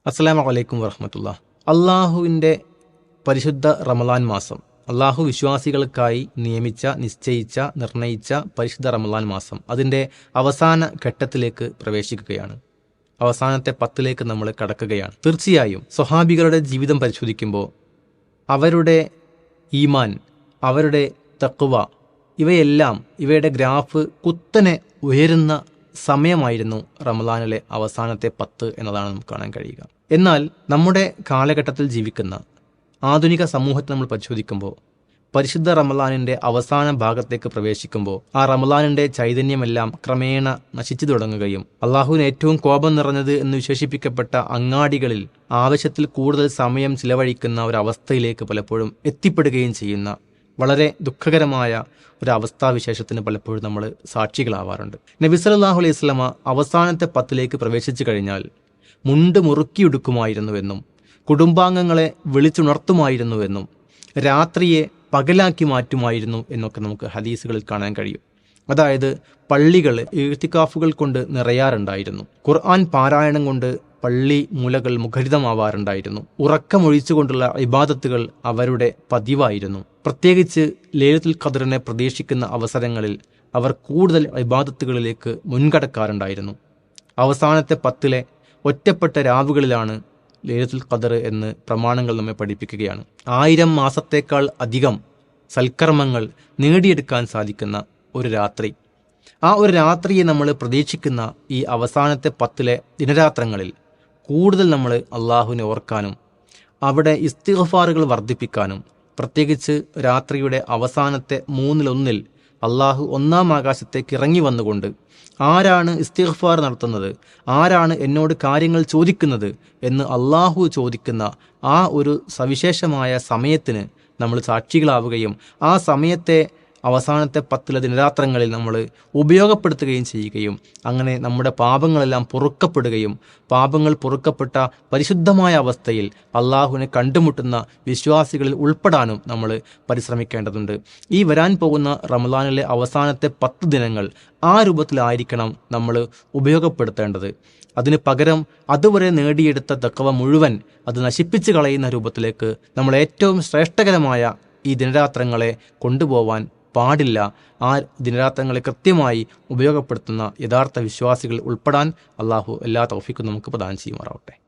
അസ്സലാമു അലൈക്കും വറഹ്മത്തുള്ളാഹി. അള്ളാഹുവിൻ്റെ പരിശുദ്ധ റമളാൻ മാസം, അള്ളാഹു വിശ്വാസികൾക്കായി നിശ്ചയിച്ച നിർണയിച്ച പരിശുദ്ധ റമളാൻ മാസം അതിൻ്റെ അവസാന ഘട്ടത്തിലേക്ക് പ്രവേശിക്കുകയാണ്. അവസാനത്തെ 10ലേക്ക് നമ്മൾ കടക്കുകയാണ്. തീർച്ചയായും സ്വഹാബികളുടെ ജീവിതം പരിശോധിക്കുമ്പോൾ അവരുടെ ഈമാൻ, അവരുടെ തഖ്വ, ഇവയുടെ ഗ്രാഫ് കുത്തനെ ഉയരുന്ന സമയമായിരുന്നു റമളാനിലെ അവസാനത്തെ 10 എന്നതാണ് നമുക്ക് കാണാൻ കഴിയുക. എന്നാൽ നമ്മുടെ കാലഘട്ടത്തിൽ ജീവിക്കുന്ന ആധുനിക സമൂഹത്തെ നമ്മൾ പരിശോധിക്കുമ്പോൾ പരിശുദ്ധ റമളാനിൻ്റെ അവസാന ഭാഗത്തേക്ക് പ്രവേശിക്കുമ്പോൾ ആ റമളാനിൻ്റെ ചൈതന്യമെല്ലാം ക്രമേണ നശിച്ചു തുടങ്ങുകയും അള്ളാഹുവിന് ഏറ്റവും കോപം നിറഞ്ഞത് എന്ന് വിശേഷിപ്പിക്കപ്പെട്ട അങ്ങാടികളിൽ ആവശ്യത്തിൽ കൂടുതൽ സമയം ചിലവഴിക്കുന്ന ഒരവസ്ഥയിലേക്ക് പലപ്പോഴും എത്തിപ്പെടുകയും ചെയ്യുന്ന വളരെ ദുഃഖകരമായ ഒരു അവസ്ഥാവിശേഷത്തിന് പലപ്പോഴും നമ്മൾ സാക്ഷികളാവാറുണ്ട്. നബി സല്ലല്ലാഹു അലൈഹി വസല്ലമ അവസാനത്തെ 10ലേക്ക് പ്രവേശിച്ചു കഴിഞ്ഞാൽ മുണ്ട് മുറുക്കിയെടുക്കുമായിരുന്നുവെന്നും കുടുംബാംഗങ്ങളെ വിളിച്ചുണർത്തുമായിരുന്നുവെന്നും രാത്രിയെ പകലാക്കി മാറ്റുമായിരുന്നു എന്നൊക്കെ നമുക്ക് ഹദീസുകളിൽ കാണാൻ കഴിയും. അതായത് പള്ളികൾ ഇഅ്തികാഫുകൾ കൊണ്ട് നിറയാറുണ്ടായിരുന്നു. ഖുർആൻ പാരായണം കൊണ്ട് പള്ളി മൂലകൾ മുഖരിതമാവാറുണ്ടായിരുന്നു. ഉറക്കമൊഴിച്ചുകൊണ്ടുള്ള ഇബാദത്തുകൾ അവരുടെ പതിവായിരുന്നു. പ്രത്യേകിച്ച് ലൈലത്തുൽ ഖദ്റിനെ പ്രതീക്ഷിക്കുന്ന അവസരങ്ങളിൽ അവർ കൂടുതൽ ഇബാദത്തുകളിലേക്ക് മുൻകടക്കാറുണ്ടായിരുന്നു. അവസാനത്തെ 10ലെ ഒറ്റപ്പെട്ട രാവുകളിലാണ് ലൈലത്തുൽ ഖദ്ർ എന്ന് പ്രമാണങ്ങൾ നമ്മെ പഠിപ്പിക്കുകയാണ്. 1000 മാസത്തേക്കാൾ അധികം സൽക്കർമ്മങ്ങൾ നേടിയെടുക്കാൻ സാധിക്കുന്ന ഒരു രാത്രി. ആ ഒരു രാത്രിയെ നമ്മൾ പ്രതീക്ഷിക്കുന്ന ഈ അവസാനത്തെ 10ലെ ദിനരാത്രങ്ങളിൽ കൂടുതൽ നമ്മൾ അള്ളാഹുവിനെ ഓർക്കാനും അവിടെ ഇസ്തിഗ്ഫാറുകൾ വർദ്ധിപ്പിക്കാനും, പ്രത്യേകിച്ച് രാത്രിയുടെ അവസാനത്തെ 1/3 അള്ളാഹു 1-ാം ആകാശത്തേക്ക് ഇറങ്ങി വന്നുകൊണ്ട് ആരാണ് ഇസ്തിഗ്ഫാർ നടത്തുന്നത്, ആരാണ് എന്നോട് കാര്യങ്ങൾ ചോദിക്കുന്നത് എന്ന് അള്ളാഹു ചോദിക്കുന്ന ആ ഒരു സവിശേഷമായ സമയത്തിന് നമ്മൾ സാക്ഷികളാവുകയും ആ സമയത്തെ അവസാനത്തെ 10ലെ ദിനരാത്രങ്ങളിൽ നമ്മൾ ഉപയോഗപ്പെടുത്തുകയും ചെയ്യുകയും അങ്ങനെ നമ്മുടെ പാപങ്ങളെല്ലാം പൊറുക്കപ്പെടുകയും പാപങ്ങൾ പൊറുക്കപ്പെട്ട പരിശുദ്ധമായ അവസ്ഥയിൽ അള്ളാഹുവിനെ കണ്ടുമുട്ടുന്ന വിശ്വാസികളിൽ ഉൾപ്പെടാനും നമ്മൾ പരിശ്രമിക്കേണ്ടതുണ്ട്. ഈ വരാൻ പോകുന്ന റമളാനിലെ അവസാനത്തെ 10 ദിനങ്ങൾ ആ രൂപത്തിലായിരിക്കണം നമ്മൾ ഉപയോഗപ്പെടുത്തേണ്ടത്. അതിന് പകരം അതുവരെ നേടിയെടുത്ത തഖ്വ മുഴുവൻ അത് നശിപ്പിച്ച് കളയുന്ന രൂപത്തിലേക്ക് നമ്മൾ ഏറ്റവും ശ്രേഷ്ഠകരമായ ഈ ദിനരാത്രങ്ങളെ കൊണ്ടുപോവാൻ പാടില്ല. ആ ദിനരാത്രങ്ങളെ കൃത്യമായി ഉപയോഗപ്പെടുത്തുന്ന യഥാർത്ഥ വിശ്വാസികൾ ഉൾപ്പെടാൻ അള്ളാഹു എല്ലാ തൗഫീഖും നമുക്ക് പ്രദാനം ചെയ്യുമാറാവട്ടെ.